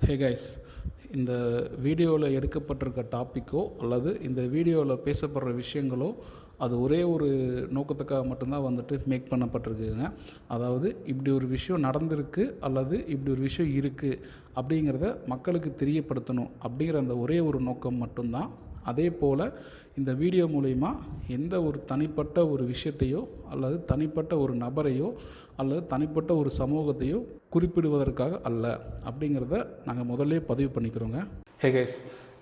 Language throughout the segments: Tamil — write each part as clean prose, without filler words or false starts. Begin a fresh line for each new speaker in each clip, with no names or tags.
ஹே கைஸ், இந்த வீடியோவில் எடுக்கப்பட்டிருக்க டாப்பிக்கோ அல்லது இந்த வீடியோவில் பேசப்படுற விஷயங்களோ அது ஒரே ஒரு நோக்கத்துக்காக மட்டும்தான் மேக் பண்ணப்பட்டிருக்குங்க. அதாவது இப்படி ஒரு விஷயம் நடந்திருக்கு அல்லது இப்படி ஒரு விஷயம் இருக்குது அப்படிங்கிறத மக்களுக்கு தெரியப்படுத்தணும் அப்படிங்கிற அந்த ஒரே ஒரு நோக்கம் மட்டும்தான். அதே போல் இந்த வீடியோ மூலிமா எந்த ஒரு தனிப்பட்ட ஒரு விஷயத்தையோ அல்லது தனிப்பட்ட ஒரு நபரையோ அல்லது தனிப்பட்ட ஒரு சமூகத்தையோ குறிப்பிடுவதற்காக அல்ல அப்படிங்கிறத நாங்கள் முதல்ல பதிவு பண்ணிக்கிறோங்க. ஹே கைஸ்,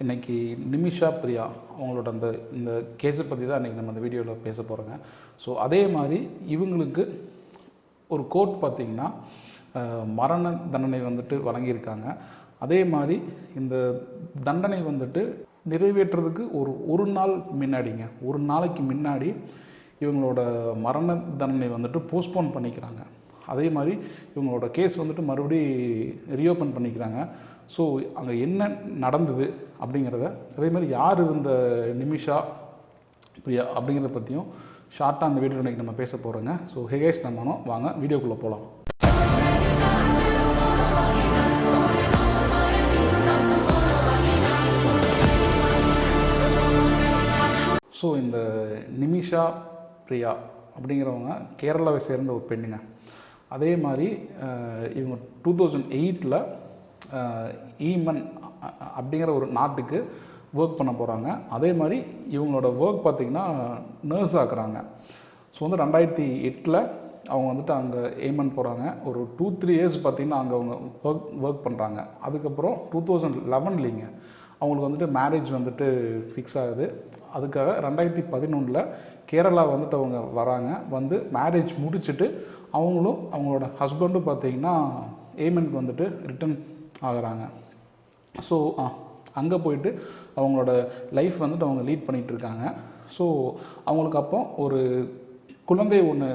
இன்றைக்கி நிமிஷா பிரியா அவங்களோட இந்த கேஸை பற்றி தான் இன்றைக்கி நம்ம அந்த வீடியோவில் பேச போகிறோங்க. ஸோ அதே மாதிரி இவங்களுக்கு ஒரு கோர்ட் பார்த்திங்கன்னா மரண தண்டனை வழங்கியிருக்காங்க. அதே மாதிரி இந்த தண்டனை நிறைவேற்றுறதுக்கு ஒரு நாள் முன்னாடிங்க, ஒரு நாளைக்கு முன்னாடி இவங்களோட மரண தண்டனை போஸ்ட்போன் பண்ணிக்கிறாங்க. அதே மாதிரி இவங்களோட கேஸ் மறுபடி ரீஓப்பன் பண்ணிக்கிறாங்க. ஸோ அங்கே என்ன நடந்தது அப்படிங்கிறத, அதே மாதிரி யார் இந்த நிமிஷா பிரியா அப்படிங்கிறத பற்றியும் ஷார்ட்டாக அந்த வீடியோவில் இன்றைக்கி நம்ம பேச போகிறோங்க. ஸோ ஹேகேஸ் நம்ம வாங்க வீடியோக்குள்ளே போகலாம். ஸோ இந்த நிமிஷா பிரியா அப்படிங்கிறவங்க கேரளாவை சேர்ந்த ஒரு பெண்ணுங்க. அதே மாதிரி இவங்க 2008 ஈமன் அப்படிங்கிற ஒரு நாட்டுக்கு ஒர்க் பண்ண போகிறாங்க. அதே மாதிரி இவங்களோட ஒர்க் பார்த்திங்கன்னா நர்ஸ் ஆக்குறாங்க. ஸோ 2008 அவங்க அங்கே ஏமன் போகிறாங்க. ஒரு 2-3 இயர்ஸ் பார்த்திங்கன்னா அங்கே அவங்க ஒர்க் பண்ணுறாங்க. அதுக்கப்புறம் 2011 அவங்களுக்கு மேரேஜ் ஃபிக்ஸ் ஆகுது. அதுக்காக 2011 கேரளா அவங்க வராங்க. மேரேஜ் முடிச்சுட்டு அவங்களும் அவங்களோட ஹஸ்பண்டும் பார்த்திங்கன்னா ஏமனுக்கு ரிட்டன் ஆகிறாங்க. ஸோ அங்கே போயிட்டு அவங்களோட லைஃப் அவங்க லீட் பண்ணிகிட்ருக்காங்க. ஸோ அவங்களுக்கு அப்போ ஒரு குழந்தை ஒன்று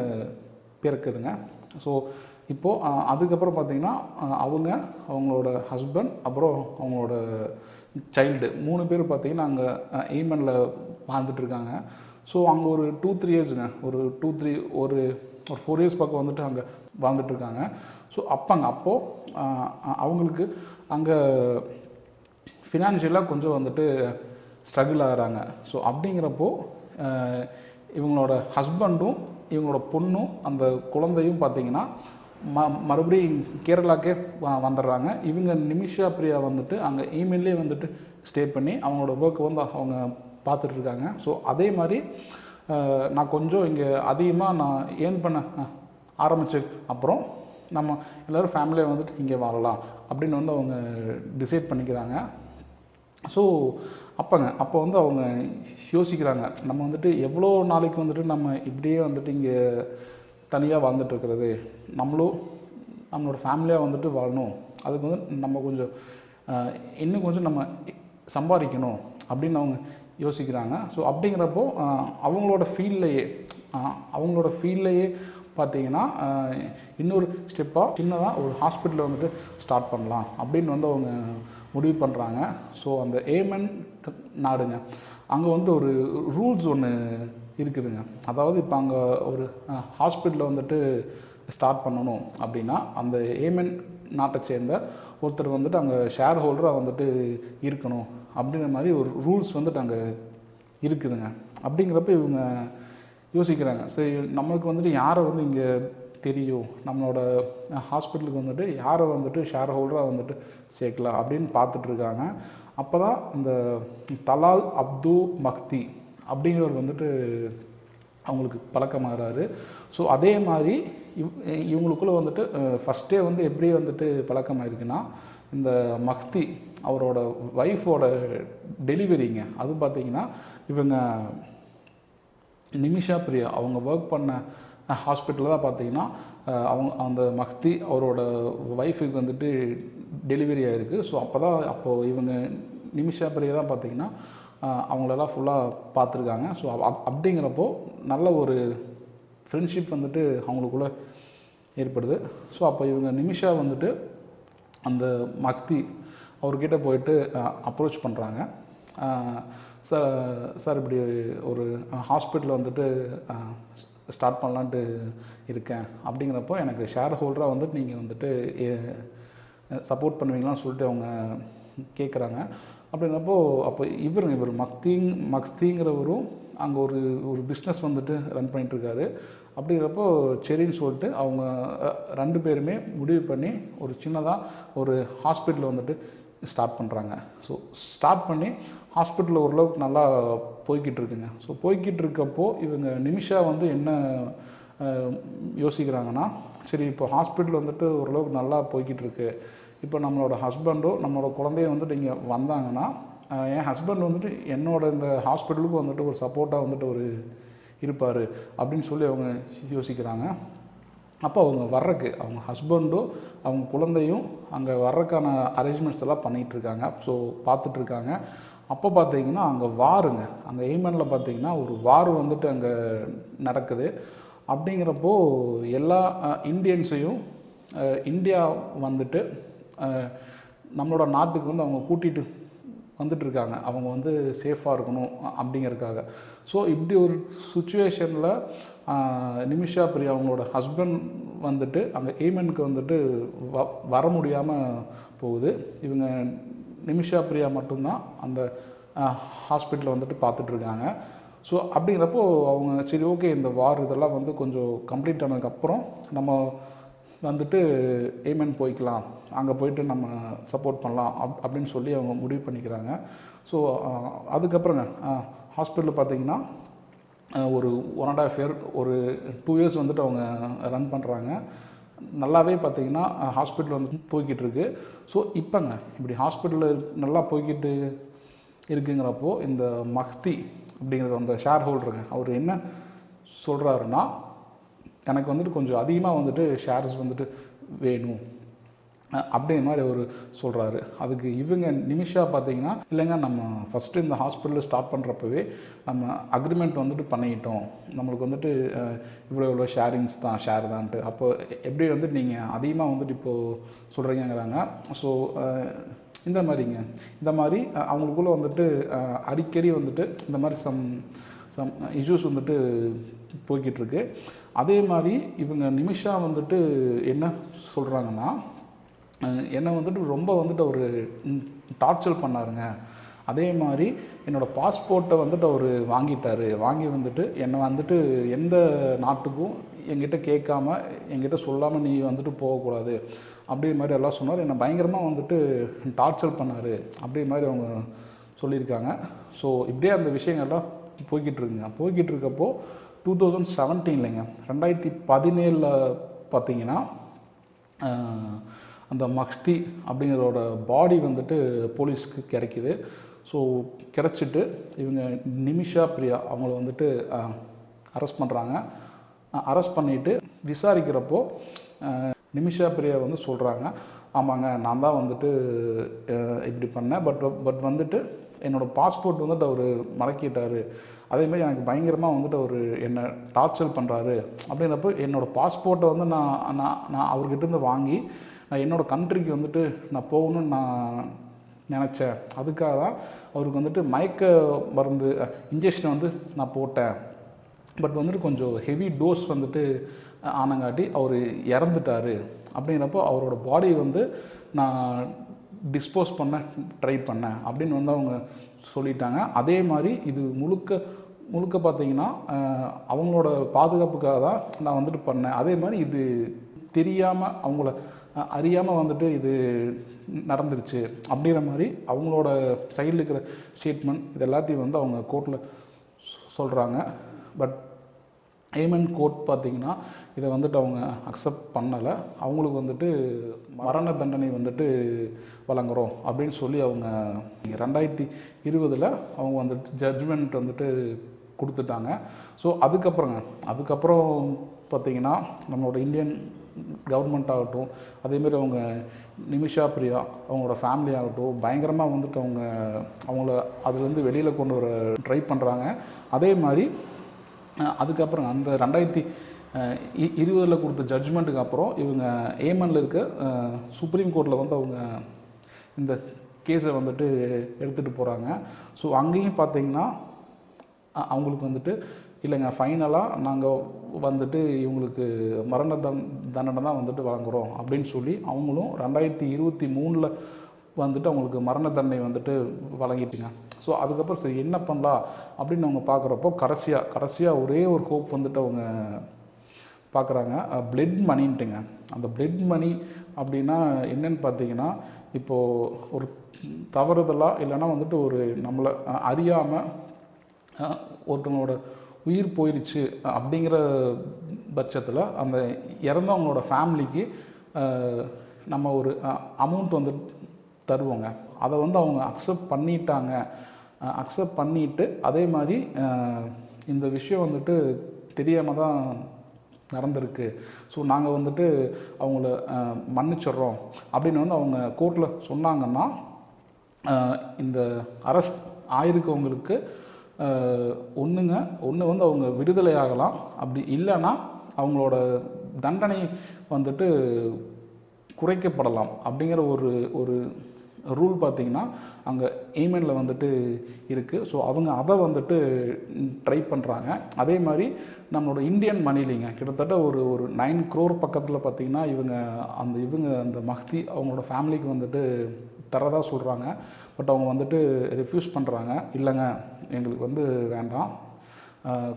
பிறக்குதுங்க. ஸோ இப்போது அதுக்கப்புறம் பார்த்திங்கன்னா அவங்களோட ஹஸ்பண்ட் அப்புறம் அவங்களோட சைல்டு 3 பேர் பார்த்திங்கன்னா அங்கே ஏமனில் வாழ்ந்துட்டுருக்காங்க. ஸோ அங்கே ஒரு 2-3 இயர்ஸுங்க, ஒரு 4 இயர்ஸ் பக்கம் அங்கே வாழ்ந்துட்டுருக்காங்க. ஸோ அப்போது அவங்களுக்கு அங்கே ஃபினான்ஷியலாக கொஞ்சம் ஸ்ட்ரகிள் ஆகிறாங்க. ஸோ அப்படிங்கிறப்போ இவங்களோட ஹஸ்பண்டும் இவங்களோட பொண்ணும் அந்த குழந்தையும் பார்த்திங்கன்னா மறுபடியும் கேரளாக்கே வந்துடுறாங்க. இவங்க நிமிஷா பிரியா அங்கே ஈமெயிலே ஸ்டே பண்ணி அவங்களோட ஒர்க்கை அவங்க பார்த்துட்ருக்காங்க. ஸோ அதே மாதிரி நான் கொஞ்சம் இங்கே அதிகமாக நான் ஏர்ன் பண்ண ஆரம்பித்த அப்புறம் நம்ம எல்லோரும் ஃபேமிலியாக இங்கே வாழலாம் அப்படின்னு அவங்க டிசைட் பண்ணிக்கிறாங்க. ஸோ அப்போ அவங்க யோசிக்கிறாங்க, நம்ம எவ்வளோ நாளைக்கு நம்ம இப்படியே இங்கே தனியாக வாழ்ந்துட்டுருக்கிறது, நம்மளோட ஃபேமிலியாக வாழணும், அதுக்கு நம்ம கொஞ்சம் இன்னும் கொஞ்சம் நம்ம சம்பாதிக்கணும் அப்படின்னு அவங்க யோசிக்கிறாங்க. ஸோ அப்படிங்கிறப்போ அவங்களோட ஃபீல்ட்லேயே பார்த்திங்கன்னா இன்னொரு ஸ்டெப்பாக சின்னதாக ஒரு ஹாஸ்பிட்டலில் ஸ்டார்ட் பண்ணலாம் அப்படின்னு அவங்க முடிவு பண்ணுறாங்க. ஸோ அந்த ஏமன் நாடுங்க, அங்கே ஒரு ரூல்ஸ் ஒன்று இருக்குதுங்க. அதாவது இப்போ அங்கே ஒரு ஹாஸ்பிட்டலில் ஸ்டார்ட் பண்ணணும் அப்படின்னா அந்த ஏமன் நாட்டை சேர்ந்த ஒருத்தர் அங்கே ஷேர் ஹோல்டராக இருக்கணும் அப்படிங்கிற மாதிரி ஒரு ரூல்ஸ் அங்கே இருக்குதுங்க. அப்படிங்கிறப்ப இவங்க யோசிக்கிறாங்க, சரி நம்மளுக்கு யாரை இங்கே தெரியும், நம்மளோட ஹாஸ்பிட்டலுக்கு யாரை ஷேர் ஹோல்டராக சேர்க்கலாம் அப்படின்னு பார்த்துட்ருக்காங்க. அப்போ தான் இந்த தலால் அப்து மக்தி அப்படிங்கிறவர் அவங்களுக்கு பழக்கமாகறாரு. ஸோ அதே மாதிரி இவங்களுக்குள்ளே ஃபஸ்ட்டே எப்படி பழக்கமாயிருக்குன்னா, இந்த மக்தி அவரோட ஒய்ஃபோட டெலிவரிங்க, அது பார்த்திங்கன்னா இவங்க நிமிஷா பிரியா அவங்க ஒர்க் பண்ண ஹாஸ்பிட்டலில் தான் பார்த்திங்கன்னா அந்த மக்தி அவரோட ஒய்ஃபுக்கு டெலிவரி ஆகிருக்கு. ஸோ அப்போது இவங்க நிமிஷா பிரியா தான் பார்த்திங்கன்னா அவங்களெல்லாம் ஃபுல்லாக பார்த்துருக்காங்க. ஸோ அப்படிங்கிறப்போ நல்ல ஒரு ஃப்ரெண்ட்ஷிப் அவங்களுக்குள்ளே ஏற்படுது. ஸோ அப்போ இவங்க நிமிஷா அந்த மக்தி அவர்கிட்ட போயிட்டு அப்ரோச் பண்ணுறாங்க. சார் இப்படி ஒரு ஹாஸ்பிட்டலில் ஸ்டார்ட் பண்ணலான்ட்டு இருக்கேன், அப்படிங்கிறப்போ எனக்கு ஷேர் ஹோல்டராக நீங்கள் சப்போர்ட் பண்ணுவீங்களான்னு சொல்லிட்டு அவங்க கேட்குறாங்க. அப்படின்றப்போ அப்போ இவர் மக்திங்கிறவரும் அங்கே ஒரு ஒரு பிஸ்னஸ் வந்துட்டு ரன் பண்ணிகிட்ருக்காரு. அப்படிங்கிறப்போ சரின்னு சொல்லிட்டு அவங்க 2 பேருமே முடிவு பண்ணி ஒரு சின்னதாக ஒரு ஹாஸ்பிட்டல் வந்துட்டு ஸ்டார்ட் பண்ணுறாங்க. ஸோ ஸ்டார்ட் பண்ணி ஹாஸ்பிட்டலில் ஓரளவுக்கு நல்லா போய்கிட்டு இருக்குங்க. ஸோ போய்கிட்டு இருக்கப்போ இவங்க நிமிஷா வந்து என்ன யோசிக்கிறாங்கன்னா, சரி இப்போ ஹாஸ்பிட்டல் வந்துட்டு ஓரளவுக்கு நல்லா போய்கிட்டு இருக்கு, இப்போ நம்மளோட ஹஸ்பண்டோ நம்மளோட குழந்தைய வந்துட்டு இங்கே வந்தாங்கன்னா என் ஹஸ்பண்ட் வந்துட்டு என்னோட இந்த ஹாஸ்பிட்டலுக்கு வந்துட்டு ஒரு சப்போர்ட்டாக வந்துட்டு ஒரு இருப்பார் அப்படின்னு சொல்லி அவங்க யோசிக்கிறாங்க. அப்போ அவங்க அவங்க ஹஸ்பண்டோ அவங்க குழந்தையும் அங்கே வர்றதுக்கான அரேஞ்ச்மெண்ட்ஸ் எல்லாம் பண்ணிகிட்ருக்காங்க. ஸோ பார்த்துட்ருக்காங்க. அப்போ பார்த்தீங்கன்னா அங்கே வாருங்க, அங்கே ஏமனில் பார்த்தீங்கன்னா ஒரு வார் வந்துட்டு அங்கே நடக்குது. அப்படிங்கிறப்போ எல்லா இந்தியன்ஸையும் இந்தியா வந்துட்டு நம்மளோட நாட்டுக்கு வந்து அவங்க கூட்டிகிட்டு வந்துட்டுருக்காங்க, அவங்க வந்து சேஃபாக இருக்கணும் அப்படிங்கிறதுக்காக. ஸோ இப்படி ஒரு சுச்சுவேஷனில் நிமிஷா பிரியா அவங்களோட ஹஸ்பண்ட் வந்துட்டு அங்கே ஏமனுக்கு வந்துட்டு வர முடியாமல் போகுது. இவங்க நிமிஷா பிரியா மட்டும்தான் அந்த ஹாஸ்பிட்டலில் வந்துட்டு பார்த்துட்ருக்காங்க. ஸோ அப்படிங்கிறப்போ அவங்க சரி ஓகே இந்த வார் இதெல்லாம் வந்து கொஞ்சம் கம்ப்ளீட் ஆனதுக்கப்புறம் நம்ம வந்துட்டு ஏமன் போய்க்கலாம், அங்கே போயிட்டு நம்ம சப்போர்ட் பண்ணலாம் அப்படின்னு சொல்லி அவங்க முடிவு பண்ணிக்கிறாங்க. ஸோ அதுக்கப்புறங்க ஹாஸ்பிட்டலில் பார்த்திங்கன்னா ஒரு 1.5 year ஒரு 2 years வந்துட்டு அவங்க ரன் பண்ணுறாங்க. நல்லாவே பார்த்திங்கன்னா ஹாஸ்பிட்டல் வந்து போய்கிட்டு இருக்குது. ஸோ இப்போங்க இப்படி ஹாஸ்பிட்டலில் நல்லா போய்கிட்டு இருக்குங்கிறப்போ இந்த மக்தி அப்படிங்கிற அந்த ஷேர் ஹோல்டருங்க அவர் என்ன சொல்கிறாருன்னா, எனக்கு வந்துட்டு கொஞ்சம் அதிகமாக வந்துட்டு ஷேர்ஸ் வந்துட்டு வேணும் அப்படிங்கிற மாதிரி அவர் சொல்கிறாரு. அதுக்கு இவங்க நிமிஷா பார்த்தீங்கன்னா, இல்லைங்க நம்ம ஃபஸ்ட்டு இந்த ஹாஸ்பிட்டலில் ஸ்டார்ட் பண்ணுறப்பவே நம்ம அக்ரிமெண்ட் வந்துட்டு பண்ணிக்கிட்டோம், நம்மளுக்கு வந்துட்டு இவ்வளோ ஷேரிங்ஸ் தான் ஷேர் தான்ட்டு, அப்போ எப்படி வந்துட்டு நீங்கள் அதிகமாக வந்துட்டு இப்போது சொல்கிறீங்கிறாங்க. ஸோ இந்த மாதிரி அவங்களுக்குள்ளே வந்துட்டு அடிக்கடி வந்துட்டு இந்த மாதிரி சம் இஷ்யூஸ் வந்துட்டு போய்கிட்டுருக்கு. அதே மாதிரி இவங்க நிமிஷா வந்துட்டு என்ன சொல்கிறாங்கன்னா, என்னை வந்துட்டு ரொம்ப வந்துட்டு அவர் டார்ச்சர் பண்ணாருங்க, அதே மாதிரி என்னோடய பாஸ்போர்ட்டை வந்துட்டு அவர் வாங்கி வந்துட்டு என்னை வந்துட்டு எந்த நாட்டுக்கும் என்கிட்ட கேட்காம என்கிட்ட சொல்லாமல் நீ வந்துட்டு போகக்கூடாது அப்படி மாதிரி எல்லாம் சொன்னார். என்னை பயங்கரமாக வந்துட்டு டார்ச்சர் பண்ணார் அப்படி மாதிரி அவங்க சொல்லியிருக்காங்க. ஸோ இப்படியே அந்த விஷயங்கள்லாம் போய்கிட்டு இருக்கப்போ 2017 2017 பார்த்தீங்கன்னா அந்த மக்தி அப்படிங்கிறோட பாடி வந்துட்டு போலீஸ்க்கு கிடைக்கிது. ஸோ கிடச்சிட்டு இவங்க நிமிஷா பிரியா அவங்கள வந்துட்டு அரெஸ்ட் பண்ணுறாங்க. அரெஸ்ட் பண்ணிவிட்டு விசாரிக்கிறப்போ நிமிஷா பிரியா வந்து சொல்கிறாங்க, ஆமாங்க நான் தான் வந்துட்டு இப்படி பண்ணேன், பட் வந்துட்டு என்னோடய பாஸ்போர்ட் வந்துட்டு அவர் மடக்கிட்டார், அதேமாதிரி எனக்கு பயங்கரமாக வந்துட்டு அவர் என்னை டார்ச்சர் பண்ணுறாரு அப்படின்றப்போ என்னோடய பாஸ்போர்ட்டை வந்து நான் அவர்கிட்டருந்து வாங்கி நான் என்னோடய கண்ட்ரிக்கு வந்துட்டு நான் போகணுன்னு நான் நினச்சேன். அதுக்காக தான் அவருக்கு வந்துட்டு மயக்க மருந்து இன்ஜெக்ஷன் வந்து நான் போட்டேன். பட் வந்துட்டு கொஞ்சம் ஹெவி டோஸ் வந்துட்டு ஆனங்காட்டி அவர் இறந்துட்டார். அப்படிங்கிறப்போ அவரோட பாடி வந்து நான் டிஸ்போஸ் பண்ண ட்ரை பண்ணேன் அப்படின்னு வந்து அவங்க சொல்லிட்டாங்க. அதே மாதிரி இது முழுக்க பார்த்திங்கன்னா அவங்களோட பாதுகாப்புக்காக தான் நான் வந்துட்டு பண்ணேன். அதே மாதிரி இது தெரியாமல் அவங்கள அறியாமல் வந்துட்டு இது நடந்துருச்சு அப்படிங்கிற மாதிரி அவங்களோட சைடில் இருக்கிற ஸ்டேட்மெண்ட் இது எல்லாத்தையும் வந்து அவங்க கோர்ட்டில் சொல்கிறாங்க. பட் ஏமன் கோர்ட் பார்த்திங்கன்னா இதை வந்துட்டு அவங்க அக்செப்ட் பண்ணலை. அவங்களுக்கு வந்துட்டு மரண தண்டனை வந்துட்டு வழங்குகிறோம் அப்படின்னு சொல்லி அவங்க 2020 அவங்க வந்துட்டு ஜட்ஜ்மெண்ட் வந்துட்டு கொடுத்துட்டாங்க. ஸோ அதுக்கப்புறம் பார்த்திங்கன்னா நம்மளோட இந்தியன் கவர்மெண்ட் ஆகட்டும், அதேமாரி அவங்க நிமிஷா பிரியா அவங்களோட ஃபேமிலி ஆகட்டும் பயங்கரமாக வந்துட்டு அவங்கள அதுலேருந்து வெளியில் கொண்டு வர ட்ரை பண்ணுறாங்க. அதே மாதிரி அதுக்கப்புறம் அந்த 2020 கொடுத்த ஜட்ஜ்மெண்ட்டுக்கு அப்புறம் இவங்க ஏமனில் இருக்க சுப்ரீம் கோர்ட்டில் வந்து அவங்க இந்த கேஸை வந்துட்டு எடுத்துகிட்டு போகிறாங்க. ஸோ அங்கேயும் பார்த்திங்கன்னா அவங்களுக்கு வந்துட்டு இல்லைங்க ஃபைனலாக நாங்கள் வந்துட்டு இவங்களுக்கு மரண தண்டனை தான் வந்துட்டு வழங்குகிறோம் அப்படின்னு சொல்லி அவங்களும் 2023 வந்துட்டு அவங்களுக்கு மரண தண்டனை வந்துட்டு வழங்கிட்டுங்க. ஸோ அதுக்கப்புறம் சரி என்ன பண்ணலாம் அப்படின்னு அவங்க பார்க்குறப்போ கடைசியாக ஒரே ஒரு ஹோப் வந்துட்டு அவங்க பார்க்குறாங்க. பிளட் மணின்ட்டுங்க. அந்த பிளட் மணி அப்படின்னா என்னன்னு பார்த்தீங்கன்னா, இப்போது ஒரு தவறுதலாக இல்லைன்னா வந்துட்டு ஒரு நம்மளை அறியாமல் ஒருத்தவங்களோட உயிர் போயிடுச்சு அப்படிங்கிற பட்சத்தில் அந்த இறந்தவங்களோட ஃபேமிலிக்கு நம்ம ஒரு அமௌண்ட் வந்து தருவோங்க. அதை வந்து அவங்க அக்செப்ட் பண்ணிட்டாங்க. அக்செப்ட் பண்ணிவிட்டு அதே மாதிரி இந்த விஷயம் வந்துட்டு தெரியாமல் தான் நடந்திருக்கு, ஸோ நாங்கள் வந்துட்டு அவங்கள மன்னிச்சிட்றோம் அப்படின்னு வந்து அவங்க கோர்ட்டில் சொன்னாங்கன்னா, இந்த அரெஸ்ட் ஆயிருக்கவங்களுக்கு ஒன்று வந்து அவங்க விடுதலை ஆகலாம். அப்படி இல்லைன்னா அவங்களோட தண்டனை வந்துட்டு குறைக்கப்படலாம் அப்படிங்கிற ஒரு ரூல் பார்த்திங்கன்னா அங்கே ஏமனில் வந்துட்டு இருக்குது. ஸோ அவங்க அதை வந்துட்டு ட்ரை பண்ணுறாங்க. அதே மாதிரி நம்மளோட இந்தியன் மணிலிங்க கிட்டத்தட்ட ஒரு 9 crore பக்கத்தில் பார்த்திங்கன்னா இவங்க அந்த மஹ்தி அவங்களோட ஃபேமிலிக்கு வந்துட்டு தரதாக சொல்கிறாங்க. பட் அவங்க வந்துட்டு ரெஃப்யூஸ் பண்ணுறாங்க. இல்லைங்க எங்களுக்கு வந்து வேண்டாம்,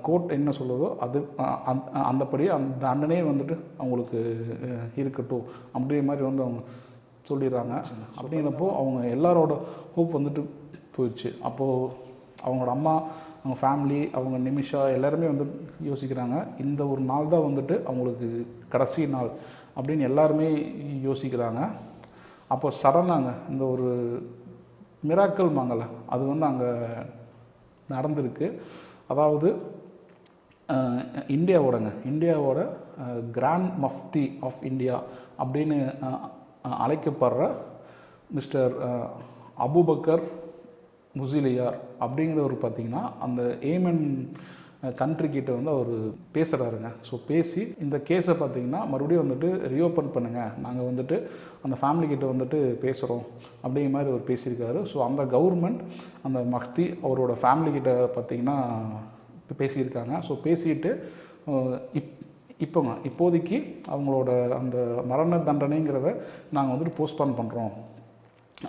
கோர்ட் என்ன சொல்லுதோ அது அந்தபடி அந்த தண்டனையே வந்துட்டு அவங்களுக்கு இருக்கட்டும் அப்படிங்கிற மாதிரி வந்து அவங்க சொல்லிடுறாங்க. அப்படிங்கிறப்போ அவங்க எல்லாரோட ஹோப் வந்துட்டு போயிடுச்சு. அப்போது அவங்களோட அம்மா, அவங்க ஃபேமிலி, அவங்க நிமிஷா எல்லாருமே வந்து யோசிக்கிறாங்க, இந்த ஒரு நாள் தான் வந்துட்டு அவங்களுக்கு கடைசி நாள் அப்படின்னு எல்லாருமே யோசிக்கிறாங்க. அப்போ சடனாங்க இந்த ஒரு மிராக்கல் மாங்கலை அது வந்து அங்கே நடந்திருக்கு. அதாவது இந்தியாவோட கிராண்ட் மஃப்தி ஆஃப் இந்தியா அப்படின்னு அழைக்கப்படுற மிஸ்டர் அபுபக்கர் முசிலியார் அப்படிங்கிறவர் பார்த்திங்கன்னா அந்த ஏமன் கண்ட்ரிக்கிட்ட வந்து அவர் பேசுகிறாருங்க. ஸோ பேசி இந்த கேஸை பார்த்திங்கன்னா மறுபடியும் வந்துட்டு ரீஓப்பன் பண்ணுங்கள், நாங்கள் வந்துட்டு அந்த ஃபேமிலிக்கிட்ட வந்துட்டு பேசுகிறோம் அப்படிங்கிற மாதிரி அவர் பேசியிருக்காரு. ஸோ அந்த கவர்மெண்ட் அந்த மஹ்தி அவரோட ஃபேமிலிக்கிட்ட பார்த்திங்கன்னா பேசியிருக்காங்க. ஸோ பேசிட்டு இப்போதைக்கு அவங்களோட அந்த மரண தண்டனைங்கிறத நாங்கள் வந்துட்டு போஸ்ட்பான் பண்ணுறோம்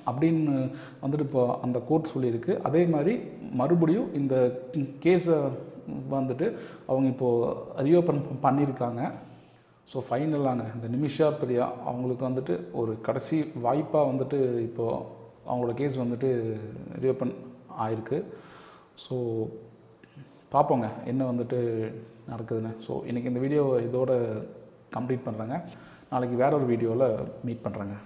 அப்படின்னு வந்துட்டு இப்போ அந்த கோர்ட் சொல்லியிருக்கு. அதே மாதிரி மறுபடியும் இந்த கேஸை வந்துட்டு அவங்க இப்போது ரீஓப்பன் பண்ணியிருக்காங்க. ஸோ ஃபைனலாங்க இந்த நிமிஷா பிரியா அவங்களுக்கு வந்துட்டு ஒரு கடைசி வாய்ப்பாக வந்துட்டு இப்போது அவங்களோட கேஸ் வந்துட்டு ரீஓப்பன் ஆயிருக்கு. ஸோ பார்ப்போங்க என்ன வந்துட்டு நடக்குதுன்னு. ஸோ இன்றைக்கி இந்த வீடியோ இதோட கம்ப்ளீட் பண்ணுறேங்க. நாளைக்கு வேற ஒரு வீடியோவில் மீட் பண்ணுறேங்க.